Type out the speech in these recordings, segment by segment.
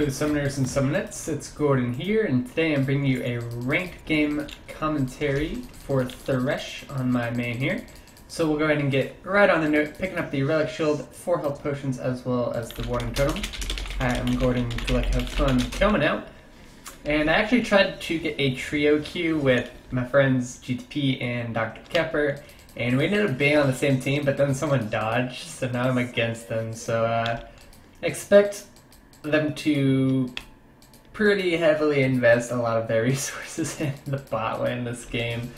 Hello Summoners and Summonettes, it's Gordon here, and today I'm bringing you a ranked game commentary for Thresh on my main here. So we'll go ahead and get right on the note, picking up the Relic Shield, 4 health potions, as well as the Warning Totem. I am Gordon, good luck, have fun coming out. And I actually tried to get a trio queue with my friends GTP and Dr. Kepper, and we ended up being on the same team, but then someone dodged, so now I'm against them. So expect them to pretty heavily invest a lot of their resources in the bot lane this game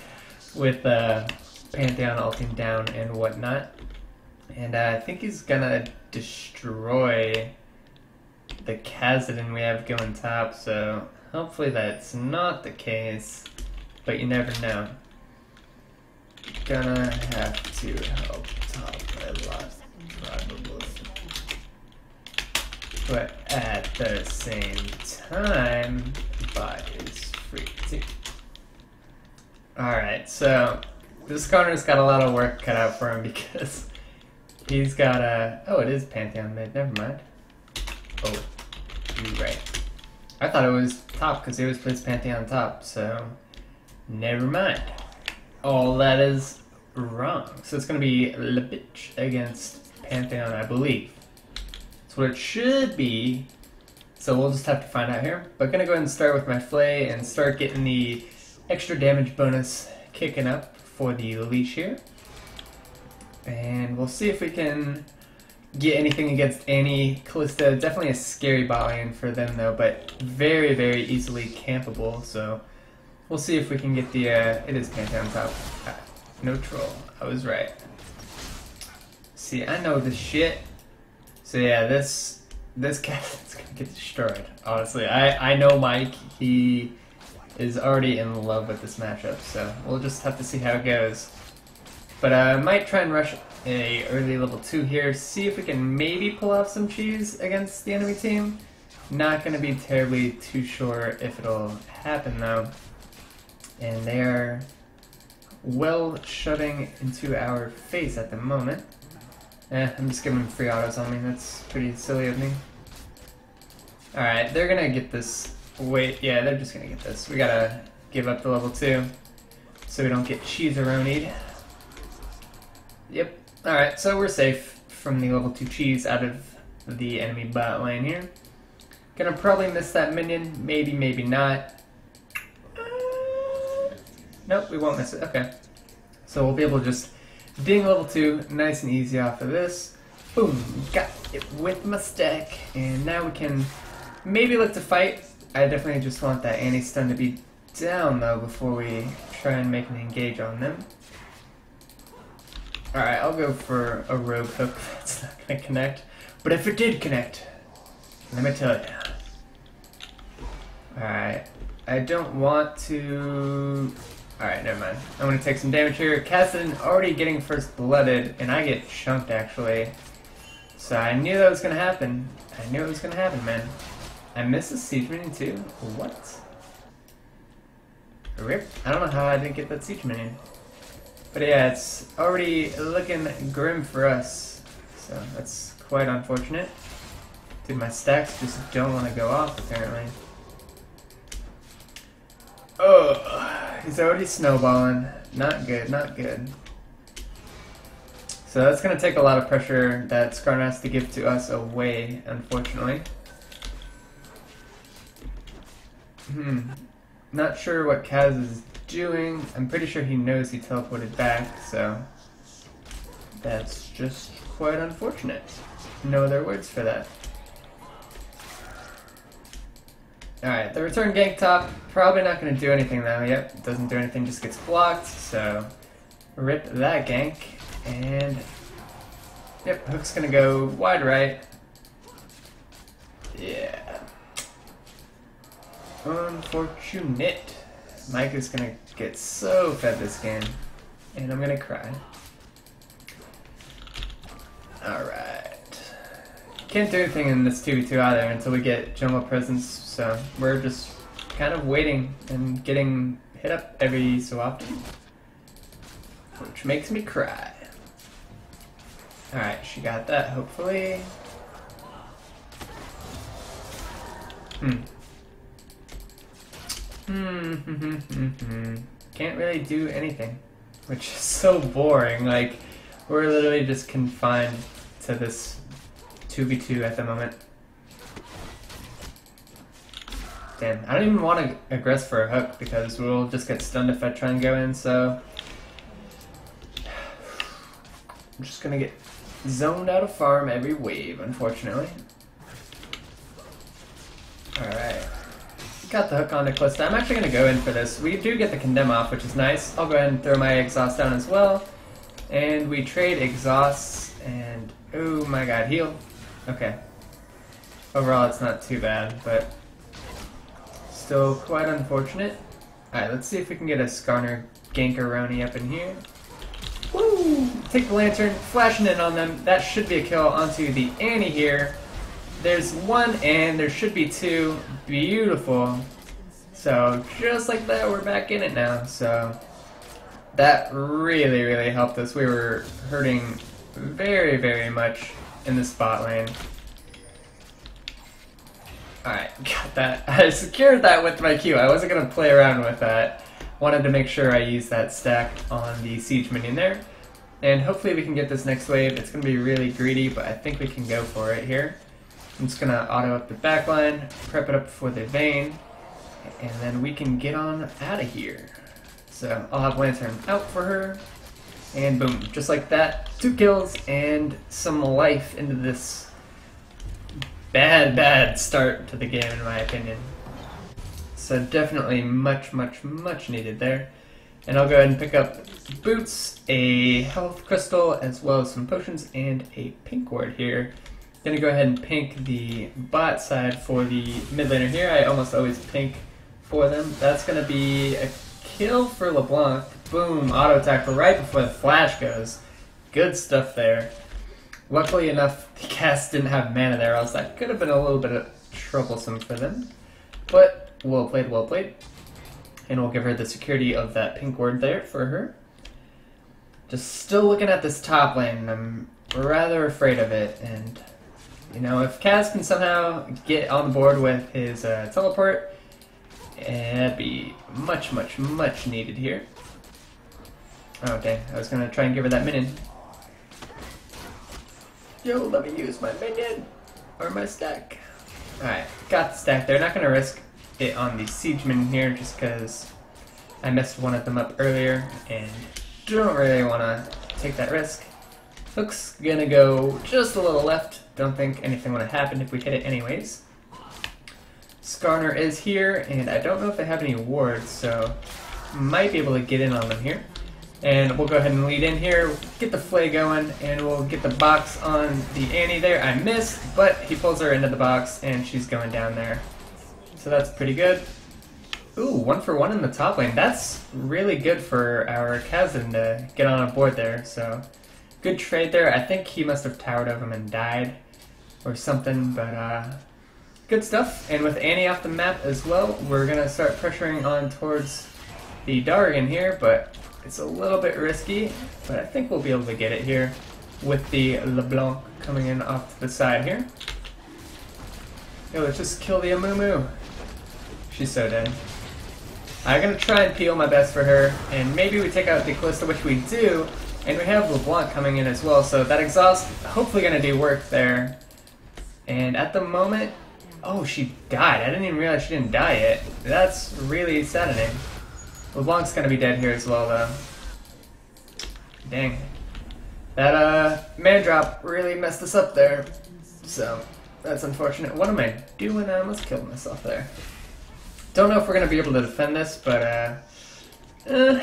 with Pantheon ulting down and whatnot. And I think he's gonna destroy the Khazadin we have going top, so hopefully that's not the case, but you never know. Gonna have to help top a lot, probably. But at the same time, bot is free too. Alright, so this corner's got a lot of work cut out for him because he's got a... Oh, it is Pantheon mid, never mind. Oh, you're right. I thought it was top because he always plays Pantheon top, so never mind. All that is wrong. So it's going to be Lebitch against Pantheon, I believe. That's what it should be. So we'll just have to find out here. But gonna go ahead and start with my Flay and start getting the extra damage bonus kicking up for the leash here. And we'll see if we can get anything against Annie. Callisto, definitely a scary bot lane for them though, but very, very easily campable. So we'll see if we can get the, it is Pantheon top. No troll, I was right. See, I know this shit. So yeah, this cat is gonna get destroyed. Honestly, I know Mike. He is already in love with this matchup, so we'll just have to see how it goes. But I might try and rush a early level 2 here, see if we can maybe pull off some cheese against the enemy team. Not gonna be terribly too sure if it'll happen though. And they are well shutting into our face at the moment. I'm just giving them free autos on me. That's pretty silly of me. Alright, they're gonna get this. Wait, yeah, they're just gonna get this. We gotta give up the level 2 so we don't get cheese-a-ronied. Yep. Alright, so we're safe from the level 2 cheese out of the enemy bot lane here. Gonna probably miss that minion. Maybe, maybe not. Nope, we won't miss it. Okay. So we'll be able to just ding level 2, nice and easy off of this. Boom, got it with my stack. And now we can maybe look to fight. I definitely just want that anti-stun to be down though before we try and make an engage on them. Alright, I'll go for a rogue hook. That's not gonna connect. But if it did connect, let me tell you. Alright, I don't want to... Alright, never mind. I'm gonna take some damage here. Khazadin already getting first blooded, and I get chunked actually. So I knew that was gonna happen. I knew it was gonna happen, man. I missed the siege minion too? What? Rip. I don't know how I didn't get that siege minion. But yeah, it's already looking grim for us. So that's quite unfortunate. Dude, my stacks just don't want to go off apparently. Oh, he's already snowballing. Not good, not good. So that's going to take a lot of pressure that Skarn has to give to us away, unfortunately. Not sure what Kaz is doing. I'm pretty sure he knows he teleported back, so that's just quite unfortunate. No other words for that. Alright, the return gank top, probably not going to do anything though. Yep, doesn't do anything, just gets blocked, so rip that gank. And yep, hook's going to go wide right. Yeah. Unfortunate. Mike is going to get so fed this game, and I'm going to cry. Alright. Can't do anything in this 2v2 either until we get jungle presence, so we're just kind of waiting and getting hit up every so often, which makes me cry. Alright, she got that, hopefully. Can't really do anything, which is so boring. Like, we're literally just confined to this 2v2 at the moment. Damn, I don't even want to aggress for a hook because we'll just get stunned if I try and go in, so I'm just gonna get zoned out of farm every wave, unfortunately. Alright. Got the hook on to Calista. I'm actually gonna go in for this. We do get the condemn off, which is nice. I'll go ahead and throw my exhaust down as well. And we trade exhausts and oh my god, heal. Okay. Overall it's not too bad, but still quite unfortunate. Alright, let's see if we can get a Skarner Gankaroni up in here. Woo! Take the lantern, flashing in on them. That should be a kill onto the Annie here. There's one and there should be two. Beautiful. So just like that, we're back in it now. So that really, really helped us. We were hurting very, very much in the spot lane. Alright, got that. I secured that with my Q. I wasn't going to play around with that. Wanted to make sure I used that stack on the siege minion there. And hopefully we can get this next wave. It's going to be really greedy, but I think we can go for it here. I'm just going to auto up the backline, prep it up for the Vayne, and then we can get on out of here. So I'll have Lantern out for her, and boom, just like that, 2 kills and some life into this bad start to the game in my opinion. So definitely much needed there. And I'll go ahead and pick up boots, a health crystal, as well as some potions and a pink ward here. Gonna go ahead and pink the bot side for the mid laner here. I almost always pink for them. That's gonna be a kill for LeBlanc. Boom, auto attack right before the flash goes. Good stuff there. Luckily enough, the cast didn't have mana there, else that could have been a little bit troublesome for them. But well played, well played. And we'll give her the security of that pink ward there for her. Just still looking at this top lane, and I'm rather afraid of it. And you know, if Kaz can somehow get on the board with his teleport, it'd be much needed here. Oh dang, I was gonna try and give her that minion. Yo, let me use my minion, or my stack. Alright, got the stack there. Not gonna risk it on the siege minion here just because I messed one of them up earlier and don't really want to take that risk. Hook's gonna go just a little left. Don't think anything would have happened if we hit it anyways. Skarner is here, and I don't know if they have any wards, so might be able to get in on them here. And we'll go ahead and lead in here, get the flay going, and we'll get the box on the Annie there. I missed, but he pulls her into the box, and she's going down there. So that's pretty good. Ooh, 1 for 1 in the top lane. That's really good for our Kazan to get on a board there, so good trade there. I think he must have towered over him and died or something, but good stuff. And with Annie off the map as well, we're going to start pressuring on towards the Dargan here, but it's a little bit risky, but I think we'll be able to get it here with the LeBlanc coming in off to the side here. Yo, let's just kill the Amumu. She's so dead. I'm going to try and peel my best for her, and maybe we take out the Calista, which we do, and we have LeBlanc coming in as well, so that exhaust hopefully going to do work there. And at the moment, oh, she died. I didn't even realize she didn't die yet. That's really saddening. LeBlanc's going to be dead here as well, though. Dang. That man drop really messed us up there, so that's unfortunate. What am I doing? I almost killed myself there. Don't know if we're going to be able to defend this, but it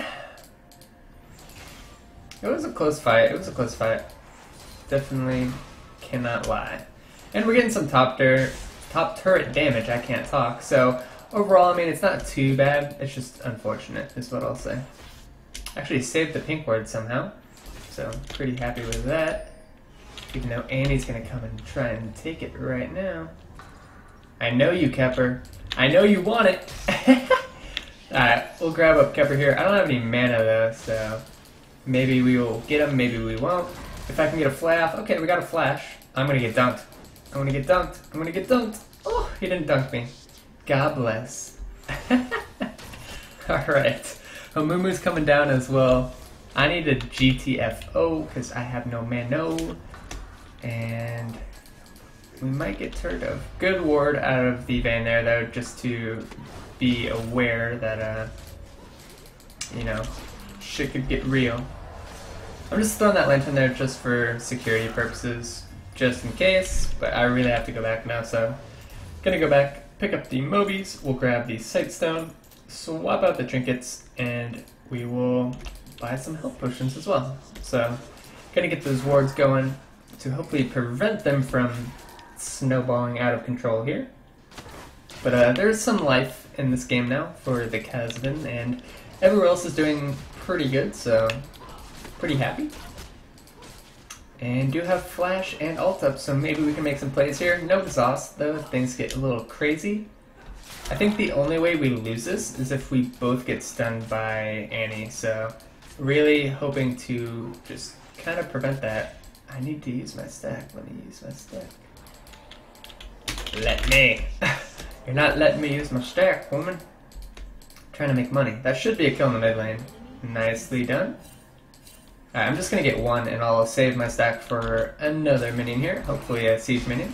was a close fight. It was a close fight. Definitely cannot lie. And we're getting some top turret damage. I can't talk. So overall, I mean, it's not too bad. It's just unfortunate is what I'll say. Actually saved the pink ward somehow. So pretty happy with that. Even though Annie's going to come and try and take it right now. I know you, Kepper. I know you want it. Alright, we'll grab up Kepper here. I don't have any mana though, so maybe we will get him, maybe we won't. If I can get a flash, okay, we got a flash. I'm gonna get dunked. I'm gonna get dunked. I'm gonna get dunked. Oh, he didn't dunk me. God bless. Alright. Amumu's coming down as well. I need a GTFO because I have no mano. And we might get turned of. Good ward out of the vein there though, just to be aware that, you know, shit could get real. I'm just throwing that lantern there just for security purposes, just in case, but I really have to go back now, so gonna go back, pick up the Mobies, we'll grab the Sightstone, swap out the trinkets, and we will buy some health potions as well. So, gonna get those wards going to hopefully prevent them from snowballing out of control here. But there's some life in this game now for the Casbin, and everywhere else is doing pretty good, so pretty happy. And do have flash and ult up, so maybe we can make some plays here. No exhaust though, if things get a little crazy. I think the only way we lose this is if we both get stunned by Annie, so really hoping to just kind of prevent that. I need to use my stack. Let me use my stack. Let me. You're not letting me use my stack, woman. I'm trying to make money. That should be a kill in the mid lane. Nicely done. Alright, I'm just going to get one and I'll save my stack for another minion here. Hopefully a siege minion.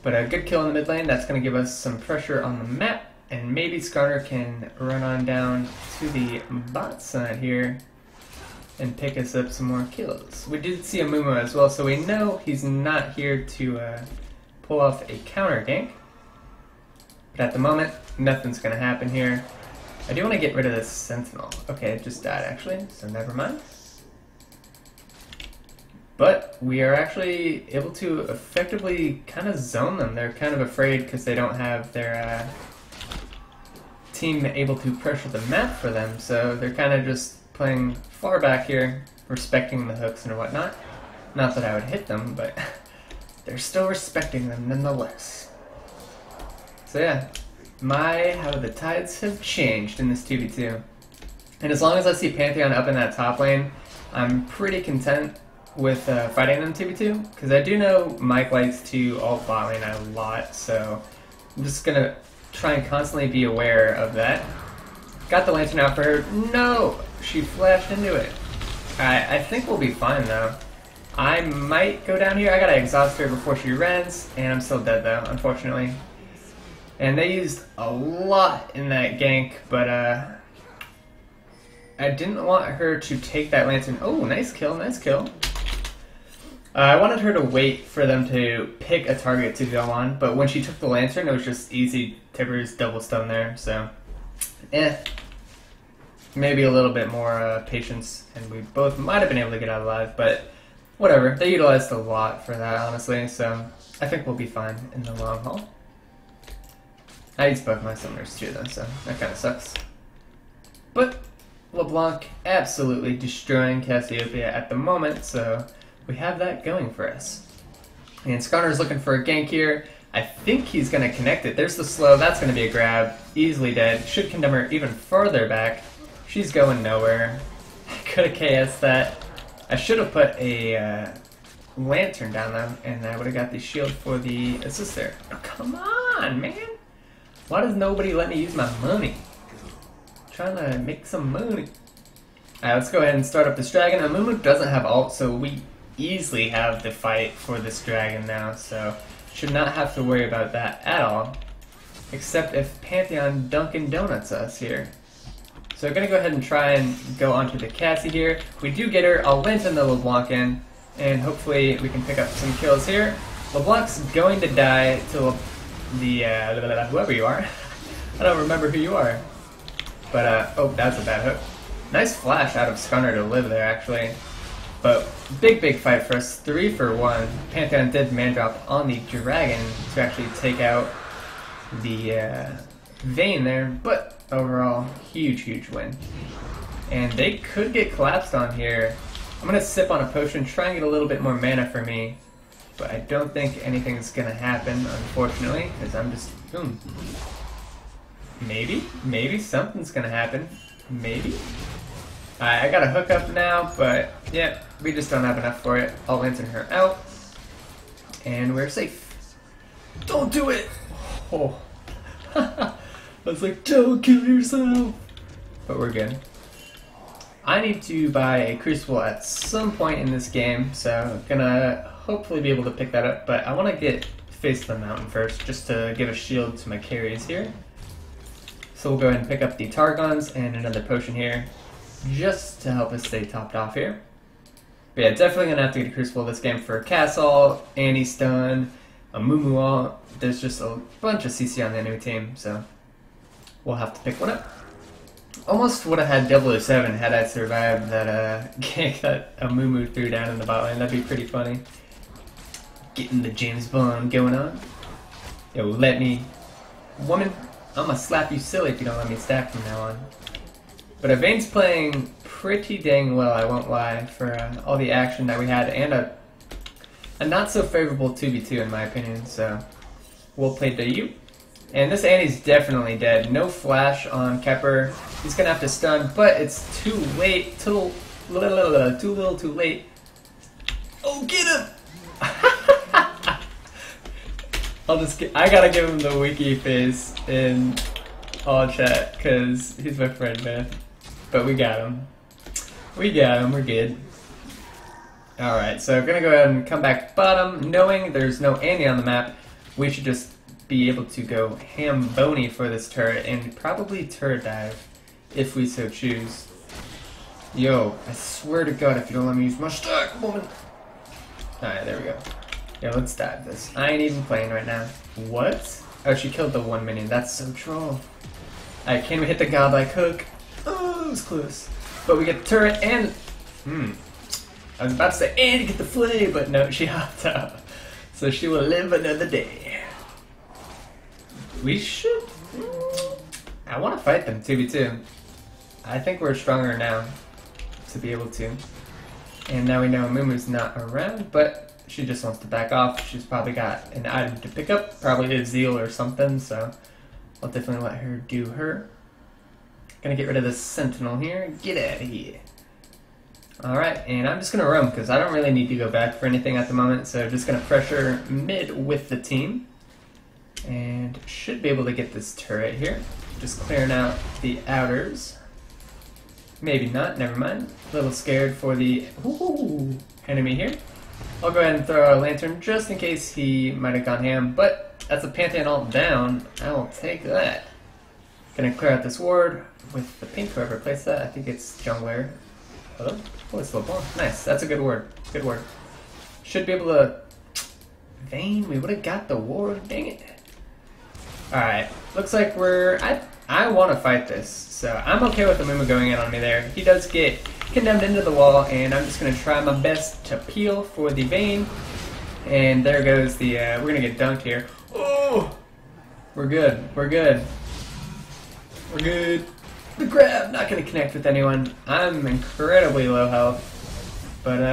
But a good kill in the mid lane, that's going to give us some pressure on the map. And maybe Skarner can run on down to the bot side here and pick us up some more kills. We did see a Mumu as well, so we know he's not here to pull off a counter gank. But at the moment, nothing's going to happen here. I do want to get rid of this Sentinel. Okay, it just died actually, so never mind. But we are actually able to effectively kind of zone them. They're kind of afraid because they don't have their team able to pressure the map for them, so they're kind of just playing far back here, respecting the hooks and whatnot. Not that I would hit them, but they're still respecting them nonetheless. So yeah, how the tides have changed in this 2v2. And as long as I see Pantheon up in that top lane, I'm pretty content with fighting them 2v2, because I do know Mike likes to ult bot lane a lot, so I'm just gonna try and constantly be aware of that. Got the lantern out for her. No! She flashed into it. I think we'll be fine though. I might go down here. I gotta exhaust her before she runs, and I'm still dead though, unfortunately. And they used a lot in that gank, but I didn't want her to take that lantern. Oh, nice kill, nice kill. I wanted her to wait for them to pick a target to go on, but when she took the lantern, it was just easy Tibbers double stun there, so maybe a little bit more patience, and we both might have been able to get out alive, but whatever. They utilized a lot for that, honestly, so I think we'll be fine in the long haul. I used both my summoners too, though, so that kind of sucks. But LeBlanc absolutely destroying Cassiopeia at the moment, so we have that going for us. And Skarner's looking for a gank here. I think he's going to connect it. There's the slow. That's going to be a grab. Easily dead. Should condemn her even further back. She's going nowhere. I could have KS'd that. I should have put a lantern down, though, and I would have got the shield for the assist there. Oh, come on, man. Why does nobody let me use my money? I'm trying to make some money. Alright, let's go ahead and start up this dragon. Amumu doesn't have ult, so we easily have the fight for this dragon now, so should not have to worry about that at all. Except if Pantheon Dunkin' Donuts us here. So we're going to go ahead and try and go onto the Cassie here. If we do get her, I'll lantern the LeBlanc in, and hopefully we can pick up some kills here. LeBlanc's going to die to the whoever you are. I don't remember who you are. But, oh, that's a bad hook. Nice flash out of Skarner to live there, actually. But big fight for us. 3 for 1. Pantheon did man drop on the dragon to actually take out the Vayne there. But overall, huge win. And they could get collapsed on here. I'm going to sip on a potion, try and get a little bit more mana for me. But I don't think anything's going to happen, unfortunately, because I'm just... Maybe something's going to happen. Maybe? I got a hook up now, but yeah, we just don't have enough for it. I'll lantern her out, and we're safe. Don't do it! Oh, I was like, don't kill yourself! But we're good. I need to buy a crucible at some point in this game, so I'm gonna hopefully be able to pick that up, but I want to get face to the mountain first, just to give a shield to my carries here. So we'll go ahead and pick up the Targons and another potion here, just to help us stay topped off here. But yeah, definitely gonna have to get a crucible this game for Castle, Anti-Stun, a Moo All. There's just a bunch of CC on the enemy team, so we'll have to pick one up. Almost would have had 007 had I survived that gank that a Moo threw down in the bot lane. That'd be pretty funny. Getting the James Bond going on. Yo, let me... Woman, I'm gonna slap you silly if you don't let me stack from now on. But Vayne's playing pretty dang well, I won't lie, for all the action that we had, and a not so favorable 2v2 in my opinion, so we'll play to you. And this Annie's definitely dead. No flash on Kepper. He's gonna have to stun, but it's too late. Too little, too late. Oh, get him! I gotta give him the wiki face in all chat, cause he's my friend, man. But we got him. We got him, we're good. Alright, so I'm gonna go ahead and come back bottom, knowing there's no Annie on the map. We should just be able to go ham-bony for this turret, and probably turret dive, if we so choose. Yo, I swear to God, if you don't let me use my stack, woman! Alright, there we go. Yeah, let's dive this. I ain't even playing right now. What? Oh, she killed the one minion. That's so troll. Alright, can we hit the godlike hook? Oh, it was close. But we get the turret and... I was about to say, and get the flay, but no, she hopped out. So she will live another day. We should... I want to fight them 2v2. I think we're stronger now to be able to. And now we know Mumu's not around, but she just wants to back off. She's probably got an item to pick up, probably a zeal or something, so I'll definitely let her do her. Gonna get rid of this sentinel here. Get out of here. Alright, and I'm just gonna roam because I don't really need to go back for anything at the moment, so just gonna pressure mid with the team. And should be able to get this turret here. Just clearing out the outers. Maybe not, never mind. A little scared for the enemy here. I'll go ahead and throw a lantern just in case he might have gone ham, but that's a Pantheon ult down. I will take that. Gonna clear out this ward with the pink, whoever placed that. I think it's jungler. Hello? Oh, it's LeBlanc. Nice, that's a good word. Good word. Should be able to... Vayne, we would have got the ward, dang it. Alright, looks like we're... I want to fight this, so I'm okay with the Mumu going in on me there. He does get condemned into the wall, and I'm just going to try my best to peel for the Vayne. And there goes the... we're going to get dunked here. Oh! We're good. We're good. We're good. The grab, not going to connect with anyone. I'm incredibly low health, but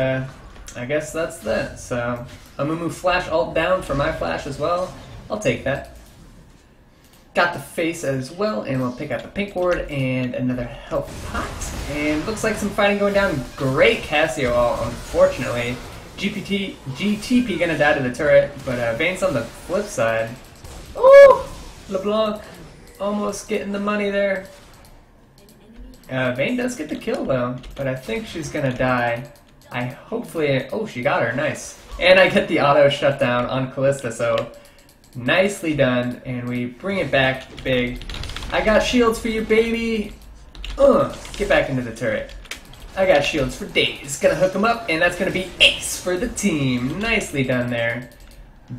I guess that's that. So a Mumu flash ult down for my flash as well. I'll take that. Got the face as well, and we'll pick out the pink ward and another health pot. And looks like some fighting going down. Great Cassio ult, unfortunately. GTP gonna die to the turret, but Vayne's on the flip side. Oh, LeBlanc almost getting the money there. Vayne does get the kill though, but I think she's gonna die. Hopefully, oh, she got her, nice. And I get the auto shutdown on Callista, so nicely done, and we bring it back big. I got shields for you, baby. Get back into the turret. I got shields for days. Gonna hook them up, and that's gonna be ace for the team. Nicely done there.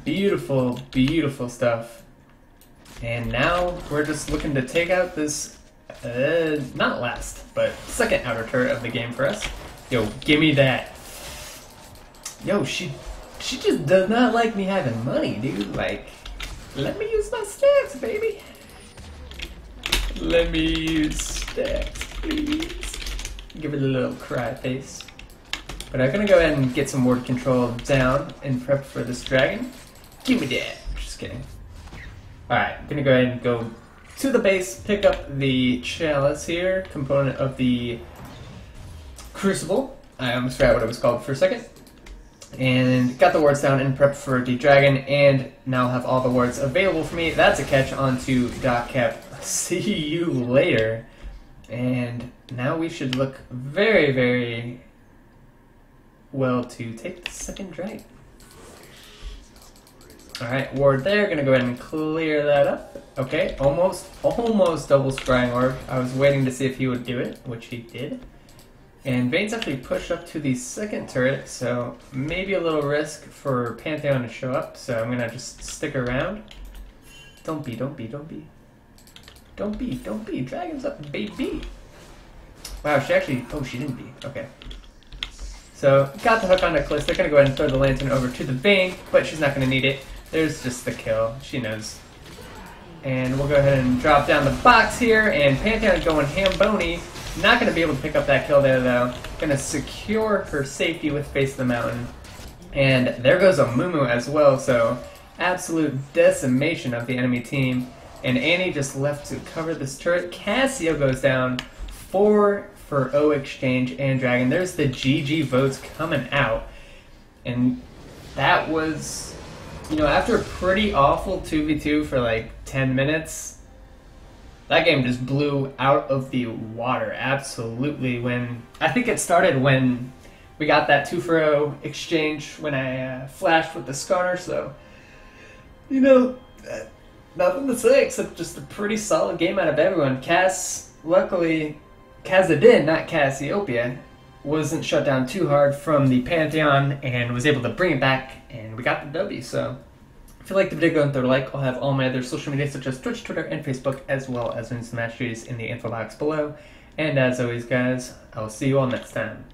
Beautiful, beautiful stuff. And now we're just looking to take out this, not last, but second outer turret of the game for us. Yo, gimme that. Yo, she just does not like me having money, dude. Like, let me use my stacks, baby. Let me use stacks, please. Give it a little cry face. But I'm gonna go ahead and get some ward control down and prep for this dragon. Give me that. Just kidding. Alright, I'm gonna go ahead and go to the base, pick up the chalice here, component of the crucible. I almost forgot what it was called for a second. And got the wards down in prep for the dragon, and now have all the wards available for me. That's a catch onto Doc Cap. See you later. And now we should look very, very well to take the second dragon. Alright, ward there. Gonna go ahead and clear that up. Okay, almost double scrying orb. I was waiting to see if he would do it, which he did. And Vayne's actually pushed up to the second turret, so maybe a little risk for Pantheon to show up, so I'm gonna just stick around. Don't be. Dragon's up, baby. Wow, she actually, oh, she didn't be. Okay. So, got the hook on Eclipse. They're gonna go ahead and throw the lantern over to the Vayne, but she's not gonna need it. There's just the kill. She knows. And we'll go ahead and drop down the box here, and Pantheon going ham-bony. Not going to be able to pick up that kill there, though. Going to secure her safety with Face of the Mountain. And there goes a Mumu as well, so absolute decimation of the enemy team. And Annie just left to cover this turret. Cassio goes down 4 for O Exchange and Dragon. There's the GG votes coming out. And that was, you know, after a pretty awful 2v2 for like 10 minutes, that game just blew out of the water, absolutely. When I think it started when we got that 2 for 0 exchange when I flashed with the Scar, so, you know, nothing to say except just a pretty solid game out of everyone. Luckily, Khazad-dûm, not Cassiopeia, wasn't shut down too hard from the Pantheon and was able to bring it back, and we got the W, so. If you liked the video, go and throw a like. I'll have all my other social media such as Twitch, Twitter, and Facebook, as well as Masteries in the info box below. And as always, guys, I will see you all next time.